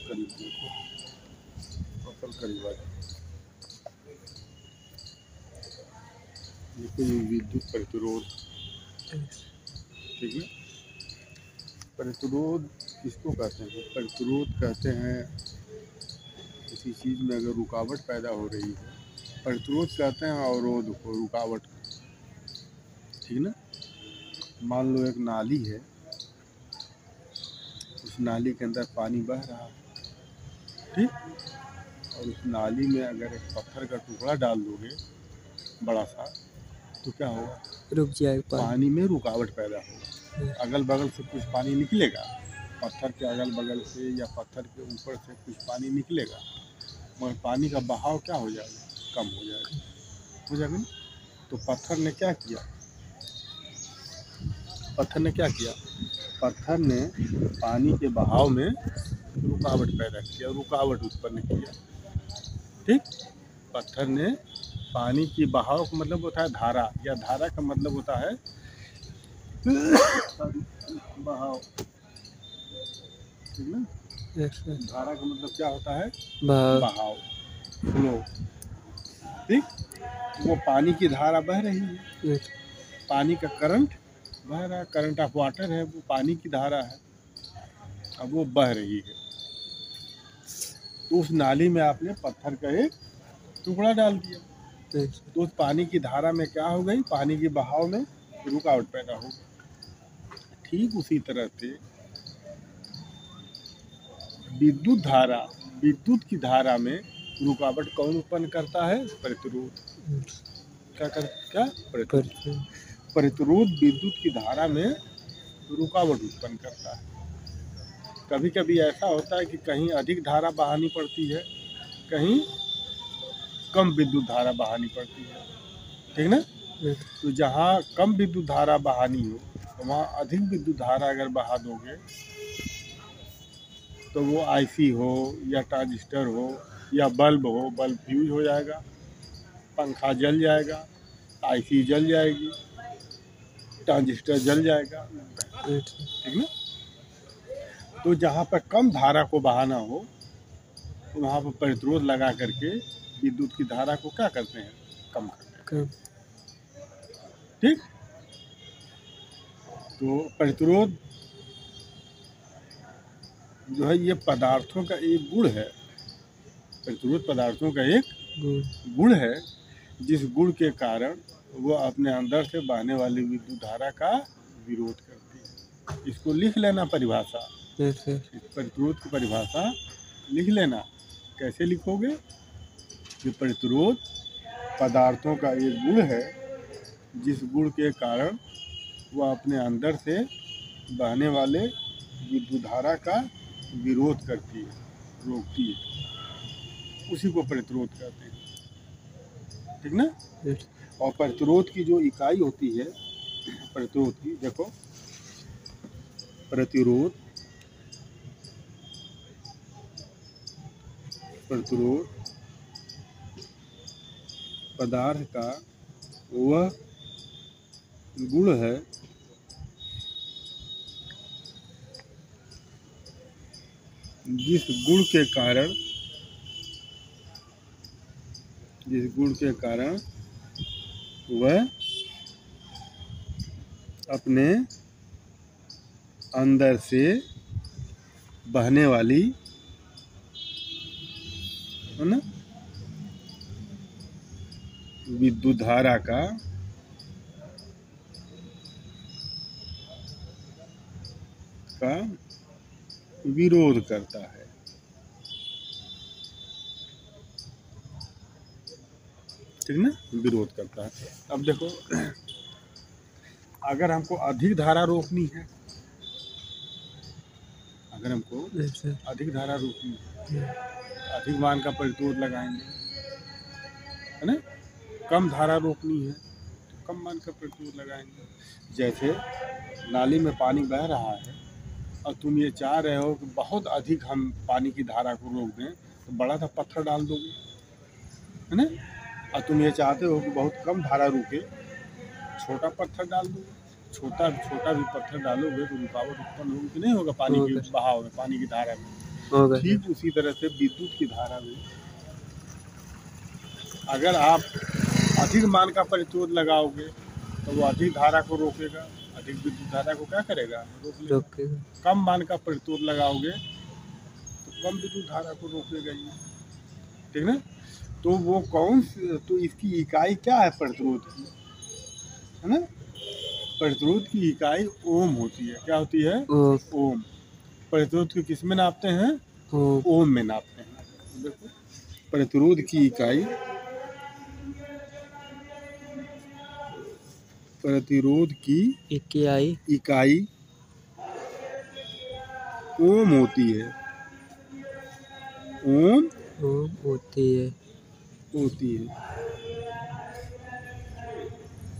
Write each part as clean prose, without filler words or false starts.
करीब देखो, फसल करीब आ जाए। देखो ये विद्युत प्रतिरोध, ठीक है। प्रतिरोध किसको कहते हैं? प्रतिरोध कहते हैं किसी चीज़ में अगर रुकावट पैदा हो रही है, प्रतिरोध कहते हैं अवरोध को, रुकावट को, ठीक ना। मान लो एक नाली है, उस नाली के अंदर पानी बह रहा है, ठीक, और उस नाली में अगर एक पत्थर का टुकड़ा डाल दोगे बड़ा सा, तो क्या होगा? रुक जाएगा पानी में रुकावट पैदा होगा। अगल बगल से कुछ पानी निकलेगा, पत्थर के अगल बगल से या पत्थर के ऊपर से कुछ पानी निकलेगा, मगर पानी का बहाव क्या हो जाएगा? कम हो जाएगा ना। तो पत्थर ने क्या किया? पत्थर ने पानी के बहाव में रुकावट पैदा किया, रुकावट उत्पन्न किया, ठीक। पत्थर ने पानी की बहाव का मतलब होता है धारा, या धारा का मतलब होता है बहाव, ठीक ना। धारा का मतलब क्या होता है? बहाव, फ्लो, ठीक। वो पानी की धारा बह रही है, पानी का करंट बह रहा है, करंट ऑफ वाटर है, वो पानी की धारा है, अब वो बह रही है। तो उस नाली में आपने पत्थर का एक टुकड़ा डाल दिया, तो उस पानी की धारा में क्या हो गई? पानी के बहाव में रुकावट पैदा हो गई। ठीक उसी तरह से विद्युत धारा, विद्युत की धारा में रुकावट कौन उत्पन्न करता है? प्रतिरोध। क्या? प्रतिरोध विद्युत की धारा में रुकावट उत्पन्न करता है। कभी कभी ऐसा होता है कि कहीं अधिक धारा बहानी पड़ती है, कहीं कम विद्युत धारा बहानी पड़ती है, ठीक ना। तो जहाँ कम विद्युत धारा बहानी हो, तो वहाँ अधिक विद्युत धारा अगर बहा दोगे तो वो आईसी हो या ट्रांजिस्टर हो या बल्ब हो, बल्ब फ्यूज हो जाएगा, पंखा जल जाएगा, आईसी जल जाएगी, ट्रांजिस्टर जल जाएगा, ठीक ना। तो जहाँ पर कम धारा को बहाना हो, तो वहाँ पर प्रतिरोध लगा करके विद्युत की धारा को क्या करते हैं? कम करते हैं, ठीक। तो प्रतिरोध जो है ये पदार्थों का एक गुण है, प्रतिरोध पदार्थों का एक गुण है, जिस गुण के कारण वो अपने अंदर से बहने वाली विद्युत धारा का विरोध करती है। इसको लिख लेना परिभाषा, इस प्रतिरोध की परिभाषा लिख लेना। कैसे लिखोगे? कि प्रतिरोध पदार्थों का एक गुण है, जिस गुण के कारण वह अपने अंदर से बहने वाले विद्युत धारा का विरोध करती है, रोकती है, उसी को प्रतिरोध कहते हैं, ठीक ना। और प्रतिरोध की जो इकाई होती है, प्रतिरोध की देखो, प्रतिरोध पदार्थ का वह गुण है जिस गुण के कारण वह अपने अंदर से बहने वाली, है ना, विद्युत धारा का विरोध करता है, ठीक ना, विरोध करता है। अब देखो, अगर हमको अधिक धारा रोकनी है, अधिक मान का प्रतिरोध लगाएंगे, है ना। कम धारा रोकनी है तो कम मान का प्रतिरोध लगाएंगे। जैसे नाली में पानी बह रहा है और तुम ये चाह रहे हो कि बहुत अधिक हम पानी की धारा को रोक दें, तो बड़ा सा पत्थर डाल दोगे, है ना। और तुम ये चाहते हो कि बहुत कम धारा रुके, छोटा पत्थर डाल दोगे, छोटा छोटा भी पत्थर डालोगे तो रुकावट उत्पन्न होगी कि नहीं होगा पानी के बहाव में, पानी की धारा में। ठीक उसी तरह से विद्युत की धारा में अगर आप अधिक मान का प्रतिरोध लगाओगे तो वो अधिक धारा को रोकेगा, अधिक विद्युत धारा को क्या करेगा, रोकेगा। कम मान का प्रतिरोध लगाओगे तो कम विद्युत धारा को रोकेगा ये, ठीक ना। तो वो तो इसकी इकाई क्या है प्रतिरोध की, है ना। प्रतिरोध की इकाई ओम होती है। क्या होती है? ओम। प्रतिरोध को किस में नापते हैं? ओम में नापते हैं। देखो प्रतिरोध की इकाई, प्रतिरोध की इकाई ओम होती है। ओम होती है।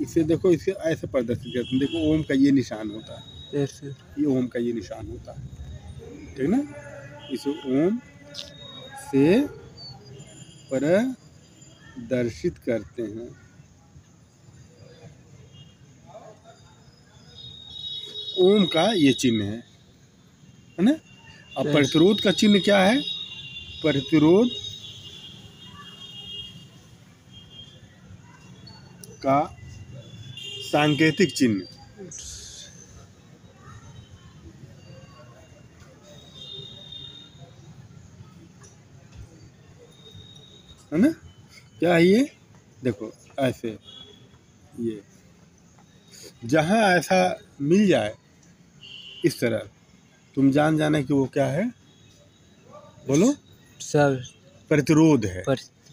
इसे देखो, इसे ऐसे प्रदर्शित करते हैं। देखो ओम का ये निशान होता है, ये ओम का ये निशान होता है, ठीक ना। इसे ओम से प्रदर्शित करते हैं। ओम का ये चिन्ह है ना। अब प्रतिरोध का चिन्ह क्या है? प्रतिरोध का सांकेतिक चिन्ह, है ना। क्या है ये? देखो ऐसे, ये जहां ऐसा मिल जाए इस तरह, तुम जान जाना कि वो क्या है, बोलो सर। प्रतिरोध है।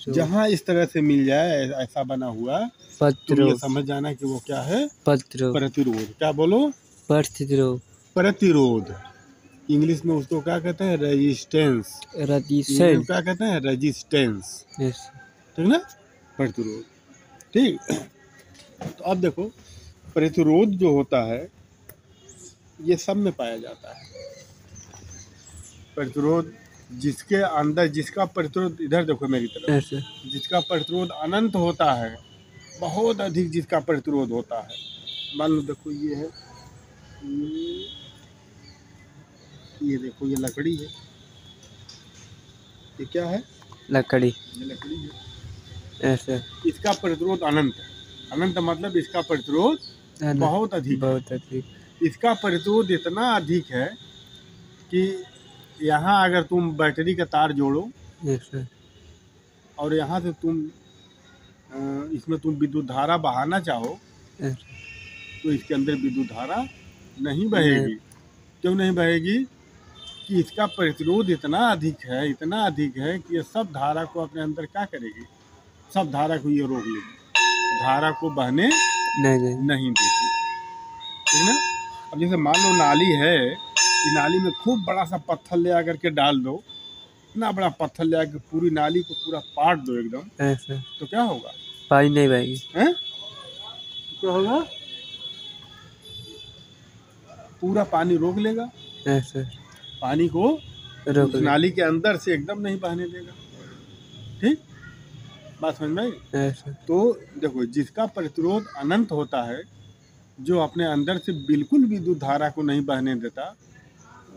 जहां इस तरह से मिल जाए, ऐसा बना हुआ, तुम ये समझ जाना कि वो क्या है, प्रतिरोध। क्या बोलो? प्रतिरोध। इंग्लिश में उसको क्या कहते हैं? रेजिस्टेंस। क्या कहते हैं? रेजिस्टेंस, ठीक ना। प्रतिरोध, ठीक। तो अब देखो प्रतिरोध जो होता है ये सब में पाया जाता है। प्रतिरोध जिसके अंदर, जिसका प्रतिरोध, इधर देखो मेरी तरफ, जिसका प्रतिरोध अनंत होता है, बहुत अधिक जिसका प्रतिरोध होता है। मान लो देखो ये है, ये देखो ये लकड़ी है, ये क्या है? लकड़ी। ये लकड़ी है ऐसे। इसका प्रतिरोध अनंत है। अनंत मतलब इसका प्रतिरोध बहुत अधिक। इसका प्रतिरोध इतना अधिक है कि यहाँ अगर तुम बैटरी का तार जोड़ो और यहाँ से तुम इसमें तुम विद्युत धारा बहाना चाहो तो इसके अंदर विद्युत धारा नहीं बहेगी। क्यों नहीं बहेगी? कि इसका प्रतिरोध इतना अधिक है कि ये सब धारा को अपने अंदर क्या करेगी, सब धारा को ये रोक लेगी, धारा को बहने नहीं देगी, ठीक ना। अब जैसे मान लो नाली है, कि नाली में खूब बड़ा सा पत्थर ले आकर के डाल दो, इतना बड़ा पत्थर ले आकर पूरी नाली को पूरा पाट दो एकदम ऐसे, तो क्या होगा? पानी नहीं बहेगी। क्या होगा? पूरा पानी रोक लेगा ऐसे, पानी को रोक नाली के अंदर से एकदम नहीं बहने देगा। ठीक बात समझ में आई? तो देखो जिसका प्रतिरोध अनंत होता है, जो अपने अंदर से बिल्कुल विद्युत धारा को नहीं बहने देता,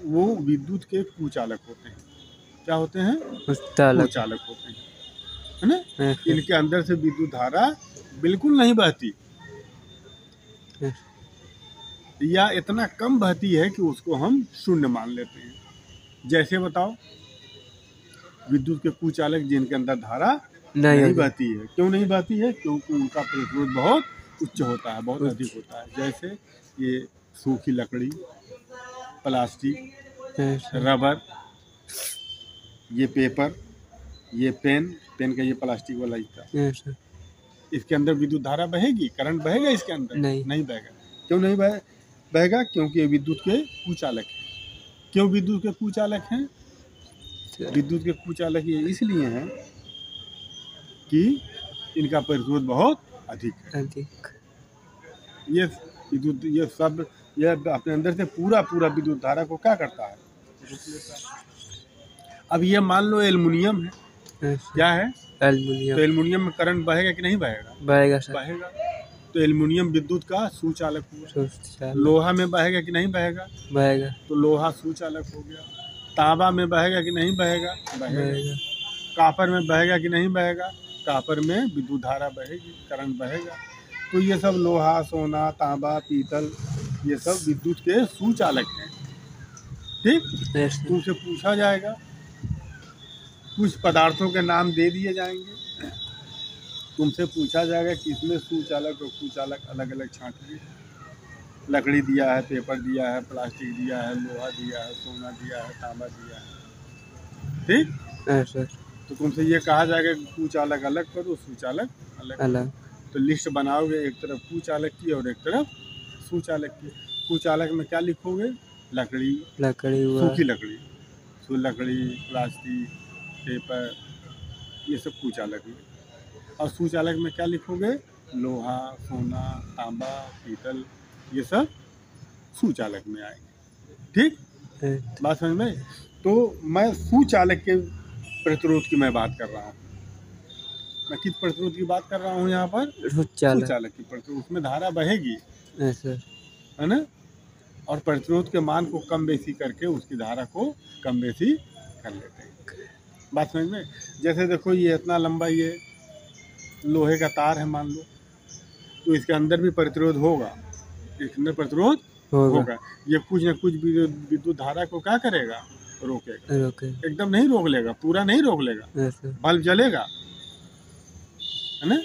वो विद्युत के कुचालक होते हैं। क्या होते हैं? कुचालक होते हैं, है ना। इनके अंदर से विद्युत धारा बिल्कुल नहीं बहती या इतना कम बहती है कि उसको हम शून्य मान लेते हैं। जैसे बताओ, विद्युत के कुचालक जिनके अंदर धारा नहीं बहती है। क्यों नहीं बहती है? क्योंकि उनका प्रतिरोध बहुत उच्च होता है, बहुत अधिक होता है। जैसे ये सूखी लकड़ी, प्लास्टिक, रबर, ये पेपर, ये पेन का ये प्लास्टिक वाला हिस्सा, इसके अंदर विद्युत धारा बहेगी, करंट बहेगा इसके अंदर? नहीं बहेगा। क्यों नहीं बहेगा? क्योंकि ये विद्युत के कुचालक है। क्यों विद्युत के कुचालक हैं? विद्युत के कुचालक ये इसलिए हैं कि इनका प्रतिरोध बहुत अधिक है। ये विद्युत, ये सब, ये अपने अंदर से पूरा विद्युत धारा को क्या करता है? अब ये मान लो एल्युमिनियम है, क्या है? एल्युमिनियम। तो एल्युमिनियम में करंट बहेगा कि नहीं बहेगा? बहेगा। तो एल्युमिनियम विद्युत का सुचालक हुआ। लोहा में बहेगा कि नहीं बहेगा? बहेगा। तो लोहा सुचालक हो गया। तांबा में बहेगा कि नहीं बहेगा? बहेगा। कापर में बहेगा कि नहीं बहेगा? कापर में विद्युत धारा बहेगी, करंट बहेगा। तो ये सब लोहा, सोना, तांबा, पीतल, ये सब विद्युत के सुचालक हैं। ठीक, तुमसे पूछा जाएगा, कुछ पदार्थों के नाम दे दिए जाएंगे, तुमसे पूछा जाएगा कि इसमें सुचालक और कुचालक अलग अलग छांटिए। लकड़ी दिया है, पेपर दिया है, प्लास्टिक दिया है, लोहा दिया है, सोना दिया है, तांबा दिया है। ठीक, तो तुमसे ये कहा जाएगा कि कुचालक अलग करो, सुचालक अलग। तो लिस्ट बनाओगे, एक तरफ कुचालक की और एक तरफ सुचालक की। कुचालक में क्या लिखोगे? लकड़ी, सूखी लकड़ी, लकड़ी, प्लास्टिक, पेपर, ये सब कुचालक में। और सुचालक में क्या लिखोगे? लोहा, सोना, तांबा, पीतल, ये सब सुचालक में आएंगे। ठीक, बात समझ में? तो मैं सुचालक के प्रतिरोध की मैं बात कर रहा हूँ। मैं किस प्रतिरोध की बात कर रहा हूँ यहाँ पर? सुचालक की प्रतिरोध। उसमें धारा बहेगी, है ना, और प्रतिरोध के मान को कम बेसी करके उसकी धारा को कम बेसी कर लेते हैं। बात समझ में? जैसे देखो, ये इतना लंबा ये लोहे का तार है मान लो, तो इसके अंदर भी प्रतिरोध होगा, इसके अंदर प्रतिरोध होगा। ये कुछ न कुछ विद्युत धारा को क्या करेगा? रोकेगा। एकदम नहीं रोक लेगा, पूरा नहीं रोक लेगा। बल्ब जलेगा, है ना?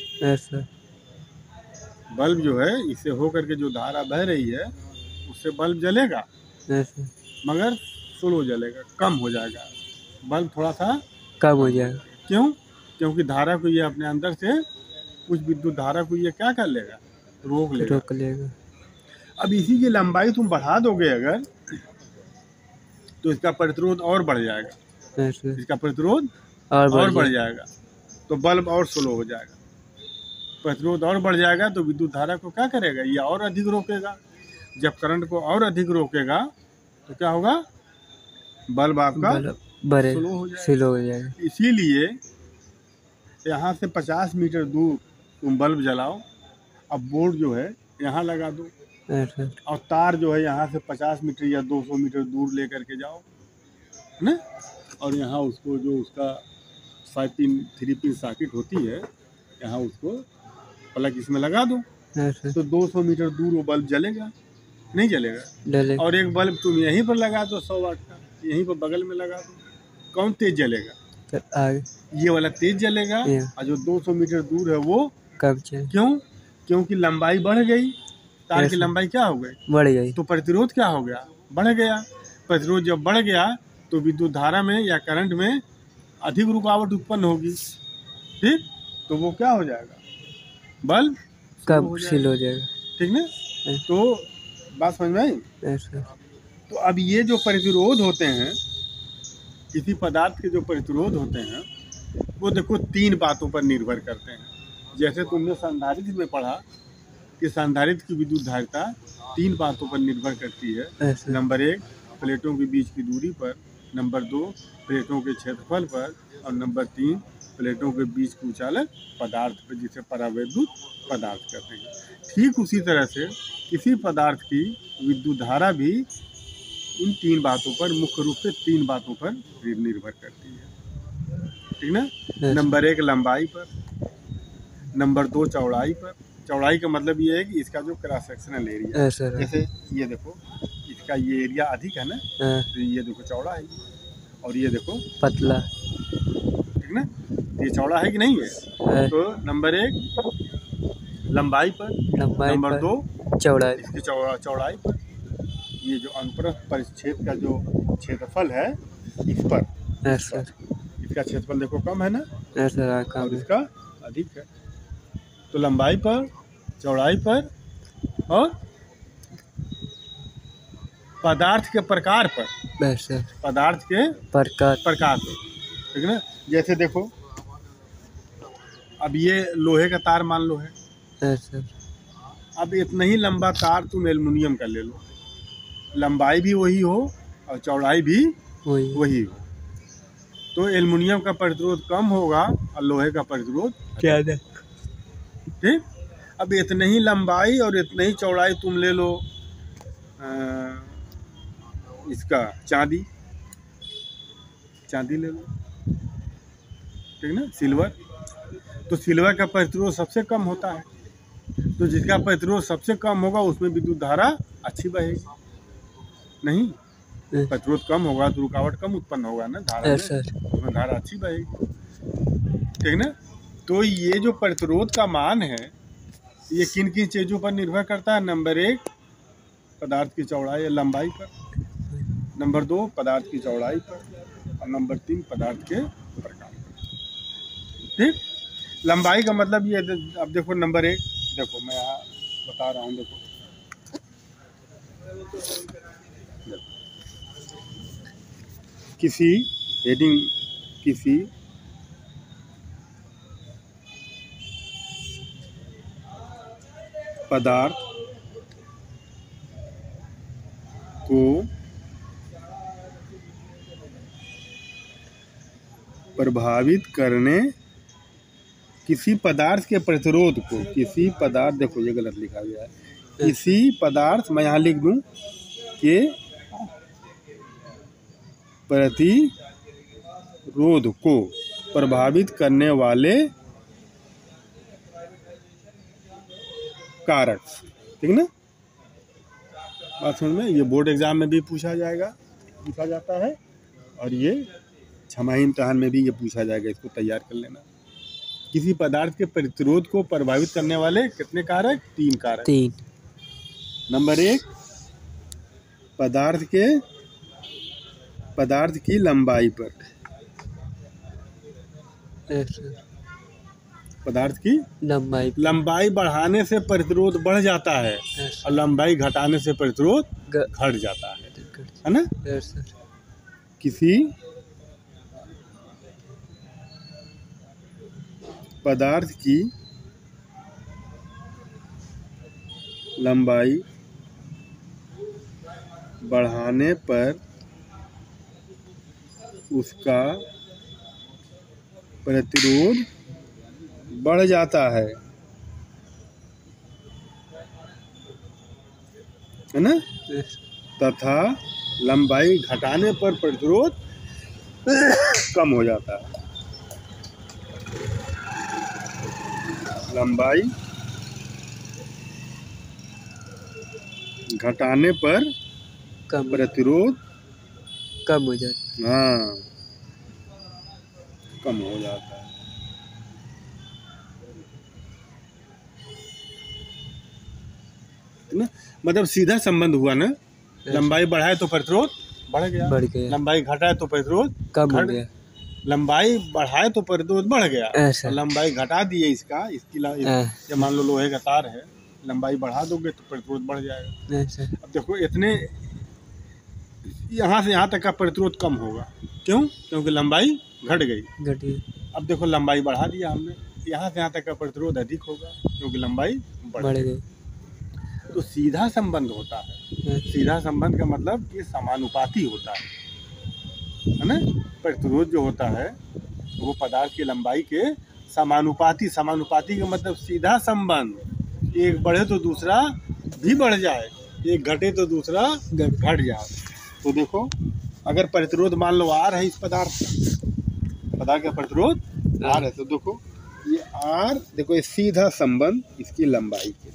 बल्ब जो है, इससे होकर के जो धारा बह रही है उससे बल्ब जलेगा, मगर स्लो जलेगा, कम हो जाएगा। बल्ब थोड़ा सा कम हो जाएगा। क्यों? क्योंकि धारा को ये अपने अंदर से, कुछ विद्युत धारा को ये क्या कर लेगा? रोक लेगा। अब इसी की लंबाई तुम बढ़ा दोगे अगर, तो इसका प्रतिरोध और बढ़ जाएगा। इसका प्रतिरोध और बढ़ जाएगा, तो बल्ब और स्लो हो जाएगा। प्रतिरोध और बढ़ जाएगा तो विद्युत धारा को क्या करेगा? ये और अधिक रोकेगा। जब करंट को और अधिक रोकेगा तो क्या होगा? बल्ब आपका स्लो हो जाएगा। इसीलिए यहाँ से 50 मीटर दूर तुम बल्ब जलाओ, अब बोर्ड जो है यहाँ लगा दो, और तार जो है यहाँ से 50 मीटर या 200 मीटर दूर लेकर के जाओ, है ना, और यहाँ उसको जो उसका 3 पिन सॉकेट होती है, यहाँ उसको प्लग इसमें लगा दो, तो 200 मीटर दूर वो बल्ब जलेगा? नहीं जलेगा। और एक बल्ब तुम यहीं पर लगा दो 100 वाट का, यहीं पर बगल में लगा दो, कौन तेज जलेगा? ये वाला तेज जलेगा, और जो 200 मीटर दूर है वो कम। क्यों? क्योंकि लंबाई बढ़ गई, तार की लंबाई क्या हो गई? बढ़ गई। तो प्रतिरोध क्या हो गया? बढ़ गया। प्रतिरोध जब बढ़ गया तो विद्युत धारा में या करंट में अधिक रुकावट उत्पन्न होगी। ठीक, तो वो क्या हो जाएगा? बल्ब कम स्लो हो जाएगा। ठीक ना? तो बात समझ में आई? तो अब ये जो प्रतिरोध होते हैं, किसी पदार्थ के जो प्रतिरोध होते हैं, वो देखो 3 बातों पर निर्भर करते हैं। जैसे तुमने संधारित्र में पढ़ा कि संधारित्र की विद्युत धारिता 3 बातों पर निर्भर करती है। नंबर 1 प्लेटों के बीच की दूरी पर, नंबर 2 प्लेटों के क्षेत्रफल पर, और नंबर 3 प्लेटों के बीच कुचालक पदार्थ पर, जिसे परावैद्युत पदार्थ कहते हैं। ठीक उसी तरह से किसी पदार्थ की विद्युत धारा भी इन 3 बातों पर, मुख्य रूप से 3 बातों पर निर्भर करती है। ठीक ना? नंबर 1 लंबाई पर, नंबर 2 चौड़ाई पर। चौड़ाई का मतलब ये है कि इसका जो क्रॉस सेक्शनल एरिया, जैसे ये देखो, इसका ये एरिया अधिक है ना, तो ये देखो चौड़ा है, और ये देखो पतला। ठीक ना? ये चौड़ा है कि नहीं है? तो नंबर 1 लंबाई पर, नंबर 2 चौड़ाई, इसकी चौड़ाई पर। ये जो अनुप्रस्थ परिच्छेद का जो क्षेत्रफल है, इस पर इसका क्षेत्रफल देखो कम है ना, और इसका अधिक है। तो लंबाई पर, चौड़ाई पर, और पदार्थ के प्रकार पर, पदार्थ के प्रकार पर। ठीक ना? जैसे देखो, अब ये लोहे का तार मान लो है, अब इतना ही लंबा तार तुम एल्युमिनियम का ले लो, लंबाई भी वही हो और चौड़ाई भी वही हो, तो एल्युमिनियम का प्रतिरोध कम होगा और लोहे का प्रतिरोध ज़्यादा। ठीक, अब इतनी ही लंबाई और इतनी ही चौड़ाई तुम ले लो इसका चांदी ले लो, ठीक ना, सिल्वर। तो सिल्वर का प्रतिरोध सबसे कम होता है, तो जिसका प्रतिरोध सबसे कम होगा उसमें विद्युत धारा अच्छी बहेगी। नहीं, प्रतिरोध कम होगा तो रुकावट कम उत्पन्न होगा ना धारा में, उसमें धारा अच्छी बहेगी, ठीक ना। तो ये जो प्रतिरोध का मान है ये किन किन चीज़ों पर निर्भर करता है? नंबर 1 पदार्थ की चौड़ाई या लंबाई पर, नंबर 2 पदार्थ की चौड़ाई पर, और नंबर 3 पदार्थ के प्रकार पर। ठीक, लंबाई का मतलब ये, अब देखो नंबर 1, देखो मैं यहाँ बता रहा हूँ, देखो किसी हेडिंग, किसी पदार्थ को प्रभावित करने, किसी पदार्थ के प्रतिरोध को, किसी पदार्थ, देखो ये गलत लिखा गया है, किसी पदार्थ, मैं यहाँ लिख दूं, के प्रतिरोध को प्रभावित करने वाले कारक, ठीक ना। बात समझ में, ये बोर्ड एग्जाम में भी पूछा जाता है, और ये छमाही इम्तिहान में भी ये पूछा जाएगा, इसको तैयार कर लेना। किसी पदार्थ के प्रतिरोध को प्रभावित करने वाले कितने कारक? 3 कारक। 3। नंबर 1 पदार्थ की लंबाई पर, पदार्थ की लंबाई बढ़ाने से प्रतिरोध बढ़ जाता है और लंबाई घटाने से प्रतिरोध घट जाता है ना। किसी पदार्थ की लंबाई बढ़ाने पर उसका प्रतिरोध बढ़ जाता है ना, तथा लंबाई घटाने पर प्रतिरोध कम हो जाता है। लंबाई घटाने पर प्रतिरोध कम हो जाता है। हाँ, कम हो जाता है। ना, मतलब सीधा संबंध हुआ ना, लंबाई बढ़ाए तो प्रतिरोध बढ़ गया, लंबाई घटाए तो प्रतिरोध कम हो गया, लंबाई बढ़ाए तो प्रतिरोध बढ़ गया, और लंबाई घटा दिए इसकी ये मान लो लोहे का तार है, लंबाई बढ़ा दोगे तो प्रतिरोध बढ़ जाएगा। अब देखो इतने यहाँ से यहाँ तक का प्रतिरोध कम होगा, क्यों? क्योंकि लंबाई घट गई। अब देखो लंबाई बढ़ा दिया हमने, यहाँ से यहाँ तक का प्रतिरोध अधिक होगा क्योंकि लंबाई बढ़ गई। तो सीधा संबंध होता है। सीधा संबंध का मतलब कि समानुपाती होता है ना। प्रतिरोध जो होता है वो पदार्थ की लंबाई के समानुपाती, समानुपाती का मतलब सीधा संबंध, एक बढ़े तो दूसरा भी बढ़ जाए, एक घटे तो दूसरा घट जाए। तो देखो अगर प्रतिरोध मान लो R है, इस पदार्थ का प्रतिरोध R है, तो देखो ये R, देखो ये सीधा संबंध इसकी लंबाई के,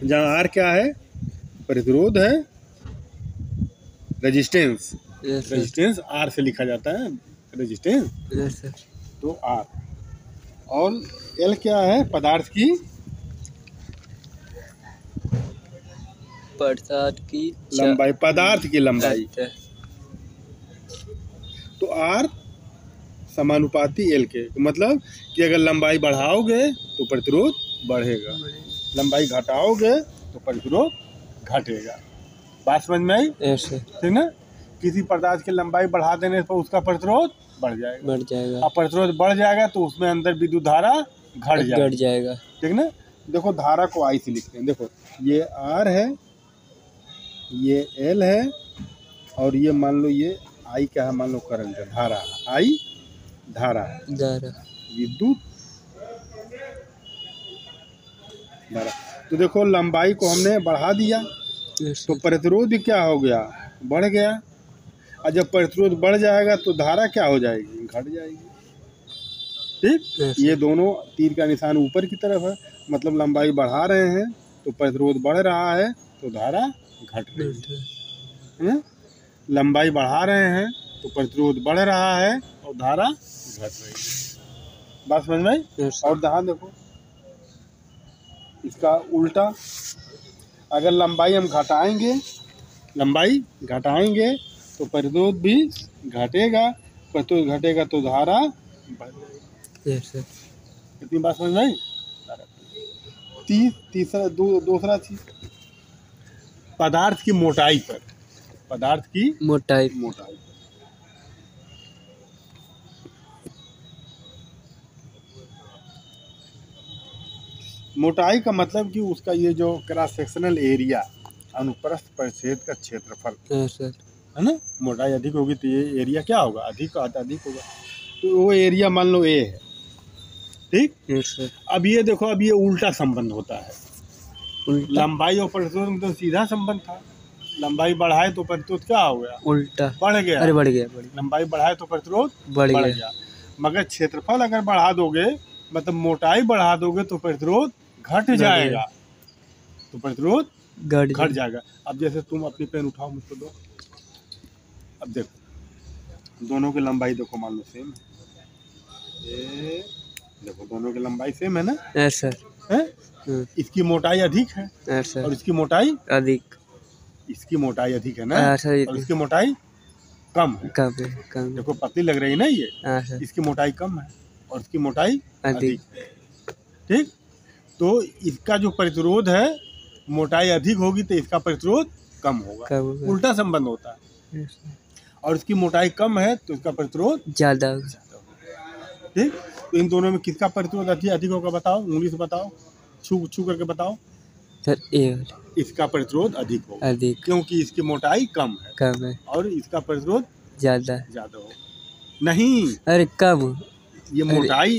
जहाँ R क्या है? प्रतिरोध है, रेजिस्टेंस, रेजिस्टेंस R से लिखा जाता है, रेजिस्टेंस, तो R, और L क्या है? पदार्थ की लंबाई, पदार्थ की लंबाई। तो R समानुपाती L के, मतलब कि अगर लंबाई बढ़ाओगे तो प्रतिरोध बढ़ेगा, लंबाई घटाओगे तो प्रतिरोध घटेगा। बात समझ में आई? ठीक ना। किसी पदार्थ की लंबाई बढ़ा देने पर उसका प्रतिरोध बढ़ जाएगा, और प्रतिरोध बढ़ जाएगा तो उसमें अंदर विद्युत धारा घट जाएगा। ठीक ना। देखो धारा को I से लिखते हैं, देखो ये R है, ये L है, और ये मान लो ये I क्या है? मान लो करंट है, धारा, I धारा, विद्युत धारा। तो देखो लंबाई को हमने बढ़ा दिया यस तो प्रतिरोध भी क्या हो गया, बढ़ गया। और जब प्रतिरोध बढ़ जाएगा तो धारा क्या हो जाएगी, घट जाएगी। ठीक, यस ये दोनों तीर का निशान ऊपर की तरफ है, मतलब लंबाई बढ़ा रहे हैं तो प्रतिरोध बढ़ रहा है तो धारा घट रही है। लंबाई बढ़ा रहे हैं तो प्रतिरोध बढ़ रहा है और धारा घट रही है। बात समझ में आई? यस और ध्यान देखो इसका उल्टा, अगर लंबाई हम घटाएंगे, लंबाई घटाएंगे तो प्रतिरोध भी घटेगा, प्रतिरोध घटेगा तो धारा बढ़ जाएगी। Yes sir. कितनी बात समझ में आई? तीसरा दूसरा चीज पदार्थ की मोटाई पर, पदार्थ की मोटाई मोटाई। मोटाई का मतलब कि उसका ये जो क्रॉस सेक्शनल एरिया, अनुप्रस्थ परिच्छेद का क्षेत्रफल यस सर। है ना, मोटाई अधिक होगी तो ये एरिया क्या होगा, अधिक होगा। तो वो एरिया मान लो ए है, ठीक। Yes sir. अब ये देखो, अब ये उल्टा संबंध होता है। उल्टा लंबाई और प्रतिरोध में तो सीधा संबंध था, लंबाई बढ़ाए तो प्रतिरोध क्या हो गया, उल्टा बढ़ गया। अरे बढ़ गया, बढ़ गया, लंबाई बढ़ाए तो प्रतिरोध बढ़ बढ़ गया। गया। मगर क्षेत्रफल अगर बढ़ा दोगे, मतलब मोटाई बढ़ा दोगे तो प्रतिरोध घट जाएगा, तो प्रतिरोध घट जाएगा। अब जैसे तुम अपनी पेन उठाओ, मुझको दो। अब देखो दोनों की लंबाई देखो, मान लो सेम है, ये देखो दोनों की लंबाई सेम है ना। Yes sir. है, इसकी मोटाई अधिक है यस सर। और इसकी मोटाई अधिक, इसकी मोटाई अधिक है ना, सर। और इसकी मोटाई कम है। कम है, कम। देखो पतली लग रही है ना ये, सर। इसकी मोटाई कम है और इसकी मोटाई अधिक। ठीक, तो इसका जो प्रतिरोध है, मोटाई अधिक होगी तो इसका प्रतिरोध कम होगा, उल्टा संबंध होता है। Yes sir. और इसकी मोटाई कम है तो इसका प्रतिरोध ज्यादा। ठीक, तो इन दोनों में किसका प्रतिरोध अधिक होगा, बताओ, उंगली से बताओ, छू करके बताओ। सर ए इसका प्रतिरोध अधिक होगा, अधिक, क्योंकि इसकी मोटाई कम है और इसका प्रतिरोध ज्यादा हो। नहीं, अरे कम, ये मोटाई,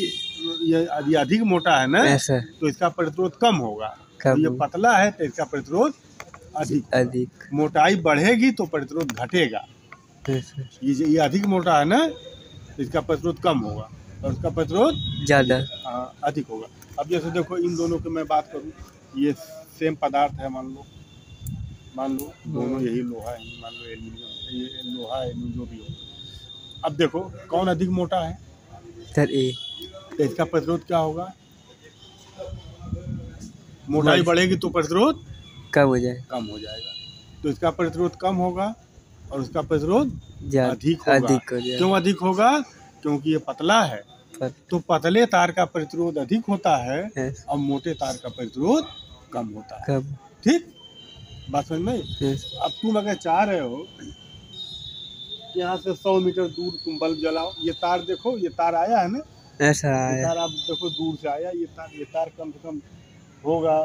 ये अधिक मोटा है ना, ऐसा तो इसका प्रतिरोध कम होगा। कम, ये पतला है तो इसका प्रतिरोध अधिक। मोटाई बढ़ेगी तो प्रतिरोध घटेगा। ये अधिक मोटा है ना, तो इसका प्रतिरोध कम होगा और इसका प्रतिरोध ज्यादा अधिक होगा। अब जैसे देखो इन दोनों की मैं बात करूं, ये सेम पदार्थ है, मान लो दोनों यही लोहा है, मान लो एल्यूमिनियम, ये लोहा एल्यूमिनियम जो भी हो। अब देखो कौन अधिक मोटा है, सर ए, तो इसका प्रतिरोध क्या होगा, मोटाई बढ़ेगी तो प्रतिरोध कम हो जाएगा, तो इसका प्रतिरोध कम होगा और उसका प्रतिरोध अधिक होगा। क्यों अधिक होगा, क्योंकि ये पतला है, तो पतले तार का प्रतिरोध अधिक होता है और मोटे तार का प्रतिरोध कम होता है। ठीक, बात समझ में? अब तुम अगर चाह रहे हो कि यहाँ से 100 मीटर दूर तुम बल्ब जलाओ, ये तार देखो, ये तार आया है ना, ऐसा आया, तार आप देखो दूर से आया, ये तार कम से कम होगा,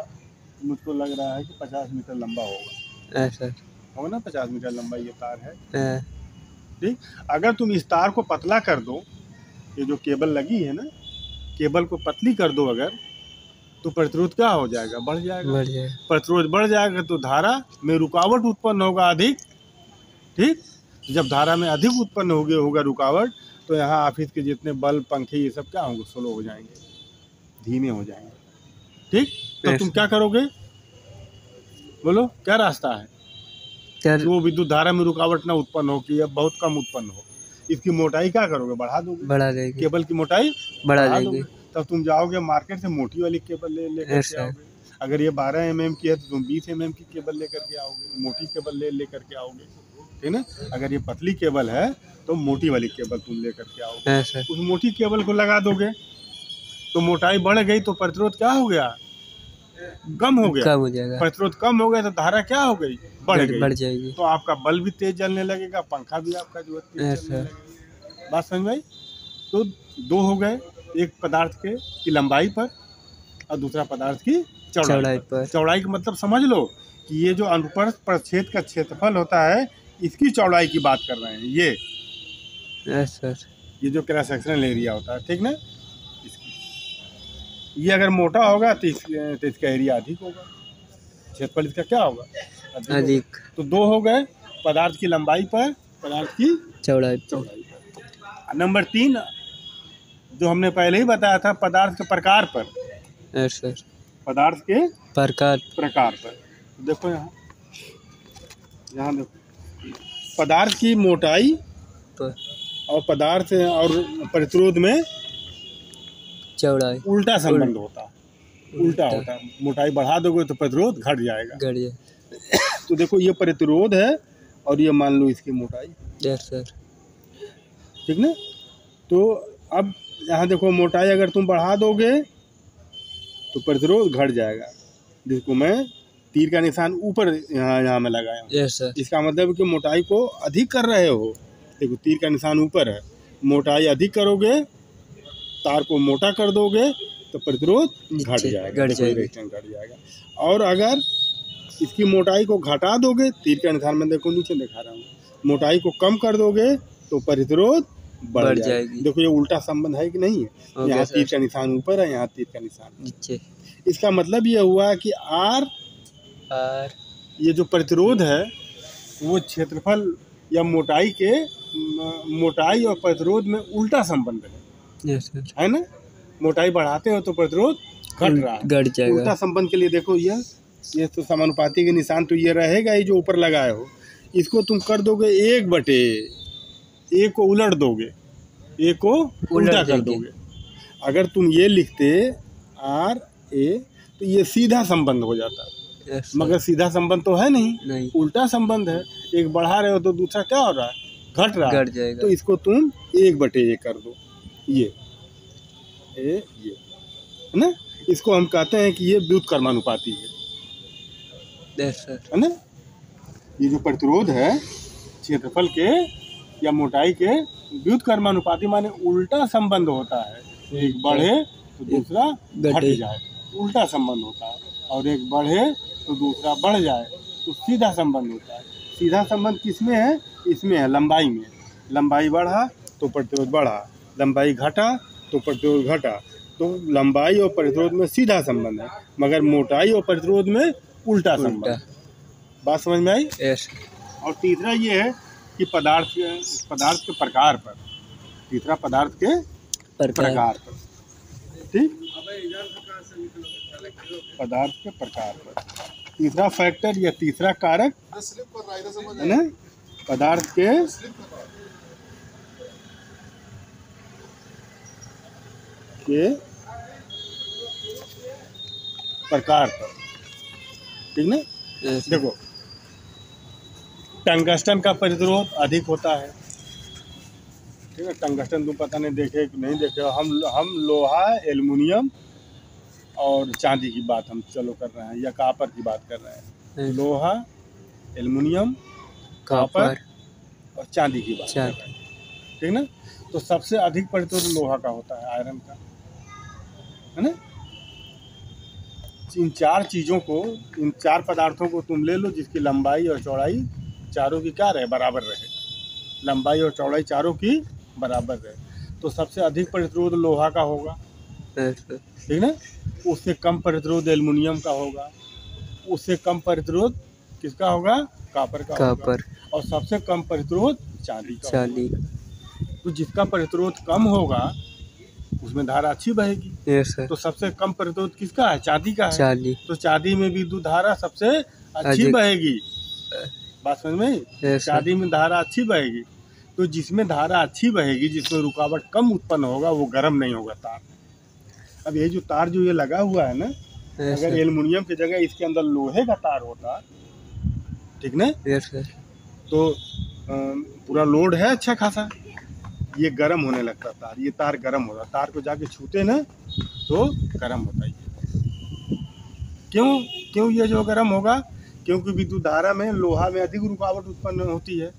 मुझको लग रहा है कि 50 मीटर लंबा होगा, ऐसा होगा ना, 50 मीटर लंबा ये तार है। ठीक, अगर तुम इस तार को पतला कर दो, ये जो केबल लगी है ना, केबल को पतली कर दो अगर, तो प्रतिरोध क्या हो जाएगा, बढ़ जाएगा। प्रतिरोध बढ़ जाएगा तो धारा में रुकावट उत्पन्न होगा अधिक। ठीक, जब धारा में अधिक उत्पन्न होगा रुकावट, तो यहाँ ऑफिस के जितने बल्ब पंखे ये सब क्या होंगे, स्लो हो जाएंगे, धीमे हो जाएंगे। ठीक, तो तुम क्या करोगे, बोलो क्या रास्ता है, वो विद्युत धारा में रुकावट ना उत्पन्न हो, कि अब बहुत कम उत्पन्न हो, इसकी मोटाई क्या करोगे, बढ़ा दोगे, बढ़ा देंगे, केबल की मोटाई बढ़ा देंगे। तब तुम जाओगे मार्केट से मोटी वाली केबल लेकर के आओगे। अगर ये 12 mm की है तो तुम 20 mm की केबल लेकर के आओगे, मोटी केबल लेकर के आओगे, ठीक ना। अगर ये पतली केबल है तो मोटी वाली केबल तुम लेकर के आओगे, उस मोटी केबल को लगा दोगे, तो मोटाई बढ़ गई तो प्रतिरोध क्या हो गया, कम हो गया, कम हो जाएगा। प्रतिरोध कम हो गया तो धारा क्या हो गई, बढ़ जाएगी, तो आपका बल्ब भी तेज जलने लगेगा, पंखा भी आपका जो है तेज चलने लगेगा। बात समझ में आई? तो दो हो गए, एक पदार्थ की लंबाई पर और दूसरा पदार्थ की चौड़ाई पर। चौड़ाई का मतलब समझ लो कि ये जो अनुप्रस्थ परिच्छेद का क्षेत्रफल होता है, इसकी चौड़ाई की बात कर रहे हैं ये। सर, ये जो क्रॉस सेक्शनल एरिया होता है, ठीक ना, इसकी। ये अगर मोटा होगा तो इसका एरिया अधिक होगा, क्षेत्रफल इसका क्या होगा, अधिक। तो 2 हो गए पदार्थ की लंबाई पर, पदार्थ की चौड़ाई चौड़ाई पर। नंबर 3 जो हमने पहले ही बताया था, पदार्थ के प्रकार पर, यस सर। पदार्थ के प्रकार पर। देखो यहाँ देखो पदार्थ की मोटाई पर और पदार्थ और प्रतिरोध में चौड़ाई उल्टा संबंध होता है, उल्टा होता है। मोटाई बढ़ा दोगे तो प्रतिरोध घट जाएगा। तो देखो ये प्रतिरोध है और ये मान लो इसकी मोटाई। Yes sir. ठीक ना। तो अब यहाँ देखो मोटाई अगर तुम बढ़ा दोगे तो प्रतिरोध घट जाएगा, जिसको मैं तीर का निशान ऊपर यहाँ में लगाया हूँ। Yes sir. इसका मतलब कि मोटाई को अधिक कर रहे हो। देखो तीर का निशान ऊपर है, मोटाई अधिक करोगे, तार को मोटा कर दोगे तो प्रतिरोध घट जाएगा, रेजिस्टेंस घट जाएगा। और अगर इसकी मोटाई को घटा दोगे, तीर का निशान में देखो नीचे दिखा रहा हूँ, मोटाई को कम कर दोगे तो प्रतिरोध बढ़ जाएगी। देखो ये उल्टा संबंध है कि नहीं है। यहाँ तीर का निशान ऊपर है, यहाँ तीर का निशान नीचे। इसका मतलब ये हुआ कि आर ये जो प्रतिरोध है वो क्षेत्रफल या मोटाई के मोटाई और प्रतिरोध में उल्टा संबंध है। Yes sir. है ना। मोटाई बढ़ाते हो तो प्रतिरोध घट रहा है, घट जाएगा। उल्टा संबंध के लिए देखो ये तो समानुपाती के निशान तो ये रहेगा ही जो ऊपर लगाए हो, इसको तुम कर दोगे 1/A को उलट दोगे, A को उल्टा कर दोगे। अगर तुम ये लिखते RA तो ये सीधा संबंध हो जाता है। yes, मगर सीधा संबंध तो है नहीं, उल्टा संबंध है। एक बढ़ा रहे हो तो दूसरा क्या हो रहा है, घट रहा है। तो इसको तुम 1/A कर दो, ये है ना। इसको हम कहते हैं कि ये व्युत्क्रमानुपाती है। yes, है ना। ये जो प्रतिरोध है क्षेत्रफल के या मोटाई के व्युत्क्रमानुपाती माने उल्टा संबंध होता है। एक बढ़े तो दूसरा घट जाए, उल्टा संबंध होता है। और एक बढ़े तो दूसरा बढ़ जाए तो सीधा संबंध होता है। सीधा संबंध किसमें है, इसमें है लंबाई में। लंबाई बढ़ा तो प्रतिरोध बढ़ा, लंबाई घटा तो प्रतिरोध घटा। तो लंबाई और प्रतिरोध में सीधा संबंध है, मगर मोटाई और प्रतिरोध में उल्टा संबंध। बात समझ में आई। यस। और तीसरा ये है कि पदार्थ के प्रकार पर, तीसरा पदार्थ के प्रकार पर। ठीक, पदार्थ के प्रकार पर तीसरा फैक्टर या तीसरा कारक है ना, पदार्थ के प्रकार पर। ठीक ना। देखो टंगस्टन का प्रतिरोध अधिक होता है। ठीक है, टंगस्टन तुम पता नहीं देखे कि नहीं देखे। हम लोहा, एल्युमिनियम और चांदी की बात हम चलो कर रहे हैं, या कॉपर की बात कर रहे हैं। लोहा, एल्युमिनियम, कॉपर और चांदी की बात कर रहे हैं। ठीक ना। तो सबसे अधिक प्रतिरोध लोहा का होता है, आयरन का, है ना। इन चार चीज़ों को, इन चार पदार्थों को तुम ले लो जिसकी लंबाई और चौड़ाई चारों की क्या रहे, बराबर रहे। लंबाई और चौड़ाई चारों की बराबर रहे तो सबसे अधिक प्रतिरोध लोहा का होगा। ठीक ना। उससे कम प्रतिरोध एल्युमिनियम का होगा, उससे कम प्रतिरोध किसका होगा, कॉपर का होगा। और सबसे कम प्रतिरोध चांदी का होगा। तो जिसका प्रतिरोध कम होगा उसमें धारा अच्छी बहेगी। तो सबसे कम प्रतिरोध किसका है, चांदी का है। तो चांदी में विद्युत धारा सबसे अच्छी बहेगी। बात समझ में। चांदी में धारा अच्छी बहेगी। तो जिसमें धारा अच्छी बहेगी, जिसमें रुकावट कम उत्पन्न होगा, वो गर्म नहीं होगा तार। अब ये जो तार जो ये लगा हुआ है ना, अगर एल्युमिनियम की जगह इसके अंदर लोहे का तार होता, ठीक ना, तो पूरा लोड है अच्छा खासा, ये गर्म होने लगता तार। ये तार गर्म होता, तार को जाके छूते ना तो गर्म होता है। क्यों ये जो गर्म होगा, क्योंकि विद्युत धारा में लोहा में अधिक रुकावट उत्पन्न होती है।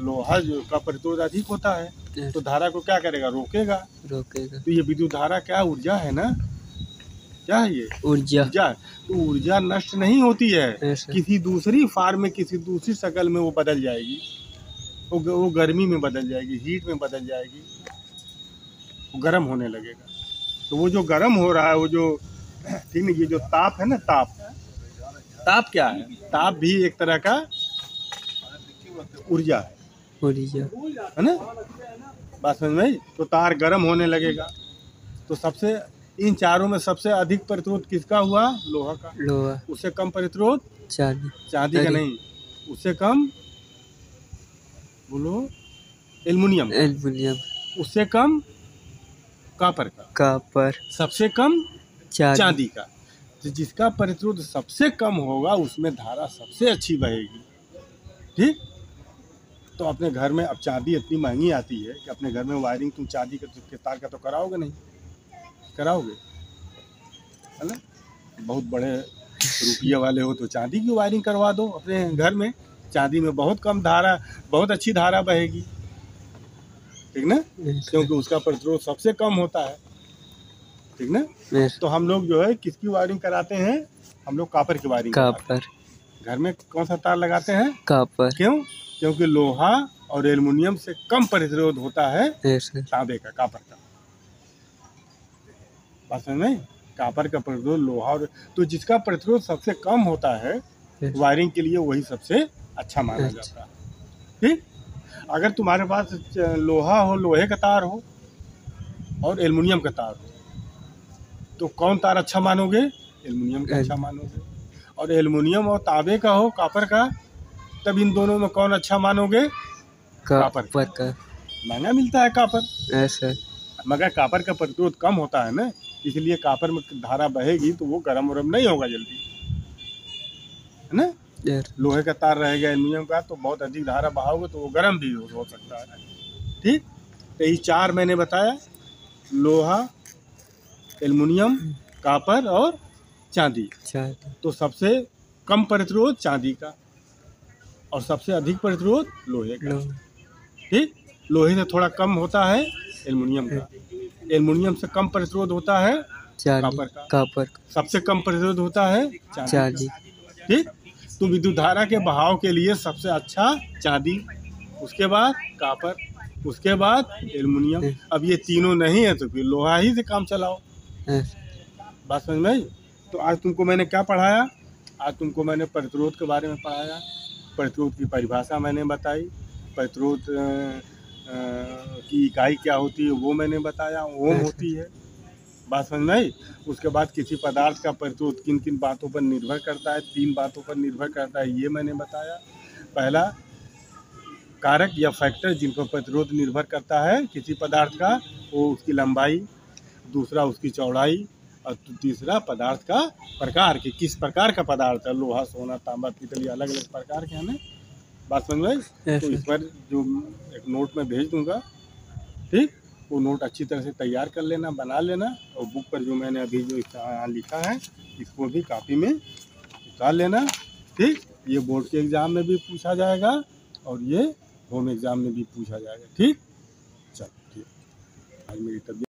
लोहा जो का प्रतिरोध अधिक होता है तो धारा को क्या करेगा, रोकेगा। तो ये विद्युत धारा क्या ऊर्जा है ना, क्या है ये ऊर्जा। तो ऊर्जा नष्ट नहीं होती है, किसी दूसरी फॉर्म में, किसी दूसरी शक्ल में वो बदल जाएगी। वो गर्मी में बदल जाएगी, हीट में बदल जाएगी, वो गर्म होने लगेगा। तो वो जो गर्म हो रहा है, वो जो ठीक है, ये जो ताप है ना, ताप क्या है? ताप भी एक तरह का ऊर्जा है ना? बात समझ में आई? तो तार गर्म होने लगेगा। तो सबसे इन चारों में सबसे अधिक प्रतिरोध किसका हुआ? लोहा का। लोहा। उससे कम प्रतिरोध चांदी का नहीं, उससे कम बोलो एल्युमिनियम। उससे कम कॉपर। सबसे कम चांदी का। तो जिसका प्रतिरोध सबसे कम होगा उसमें धारा सबसे अच्छी बहेगी। ठीक। तो अपने घर में अब चांदी इतनी महंगी आती है कि अपने घर में वायरिंग तुम चांदी के तार का तो कराओगे नहीं, कराओगे है ना? बहुत बड़े रुपये वाले हो तो चांदी की वायरिंग करवा दो अपने घर में। चांदी में बहुत कम धारा, बहुत अच्छी धारा बहेगी, ठीक ना? क्योंकि उसका प्रतिरोध सबसे कम होता है, ठीक ना? तो हम लोग जो है किसकी वायरिंग कराते हैं? हम लोग कॉपर की वायरिंग कराते हैं। घर में कौन सा तार लगाते हैं? कॉपर। क्यों? क्योंकि लोहा और एल्युमिनियम से कम प्रतिरोध होता है तांबे का, कॉपर का। बात समझ में? कॉपर का प्रतिरोध लोहा और, तो जिसका प्रतिरोध सबसे कम होता है वायरिंग के लिए वही सबसे अच्छा माना जाता है। ठीक। अगर तुम्हारे पास लोहा हो, लोहे का तार हो और एल्युमिनियम का तार हो, तो कौन तार अच्छा मानोगे? एल्युमिनियम का अच्छा मानोगे। और एल्युमिनियम और तांबे का हो, कॉपर का, तब इन दोनों में कौन अच्छा मानोगे? कॉपर का। महंगा मिलता है कॉपर, मगर कॉपर का प्रतिरोध कम होता है ना, इसलिए कॉपर में धारा बहेगी तो वो गर्म वरम नहीं होगा जल्दी, है ना? लोहे का तार रहेगा एल्युमिनियम का तो बहुत अधिक धारा बहाओगे तो वो गर्म भी हो सकता है। ठीक। तो ये चार मैंने बताया, लोहा, एल्युमिनियम, कॉपर और चांदी। तो सबसे कम प्रतिरोध चांदी का और सबसे अधिक प्रतिरोध लोहे का। ठीक। लोहे से थोड़ा कम होता है एल्युमिनियम का, एल्युमिनियम से कम प्रतिरोध होता है कॉपर का, सबसे कम प्रतिरोध होता है चांदी। ठीक। तो विद्युत धारा के बहाव के लिए सबसे अच्छा चांदी, उसके बाद कॉपर, उसके बाद एल्युमिनियम। अब ये तीनों नहीं है तो फिर लोहा ही से काम चलाओ। बात समझ में आई? तो आज तुमको मैंने क्या पढ़ाया? आज तुमको मैंने प्रतिरोध के बारे में पढ़ाया, प्रतिरोध की परिभाषा मैंने बताई, प्रतिरोध की इकाई क्या होती है वो मैंने बताया, ओम होती है। बात समझ में आई? उसके बाद किसी पदार्थ का प्रतिरोध किन किन बातों पर निर्भर करता है, 3 बातों पर निर्भर करता है, ये मैंने बताया। पहला कारक या फैक्टर जिन पर प्रतिरोध निर्भर करता है किसी पदार्थ का, वो उसकी लंबाई, दूसरा उसकी चौड़ाई, और तीसरा पदार्थ का प्रकार, कि किस प्रकार का पदार्थ है। लोहा, सोना, तांबा, पीतल, अलग अलग प्रकार के हैं ना। बात समझ में? तो इस पर जो एक नोट में भेज दूंगा, ठीक, वो नोट अच्छी तरह से तैयार कर लेना, बना लेना, और बुक पर जो मैंने अभी जो यहाँ लिखा है इसको भी कॉपी में उतार लेना। ठीक। ये बोर्ड के एग्ज़ाम में भी पूछा जाएगा और ये होम एग्ज़ाम में भी पूछा जाएगा। ठीक। चलो ठीक। आज मेरी तबीयत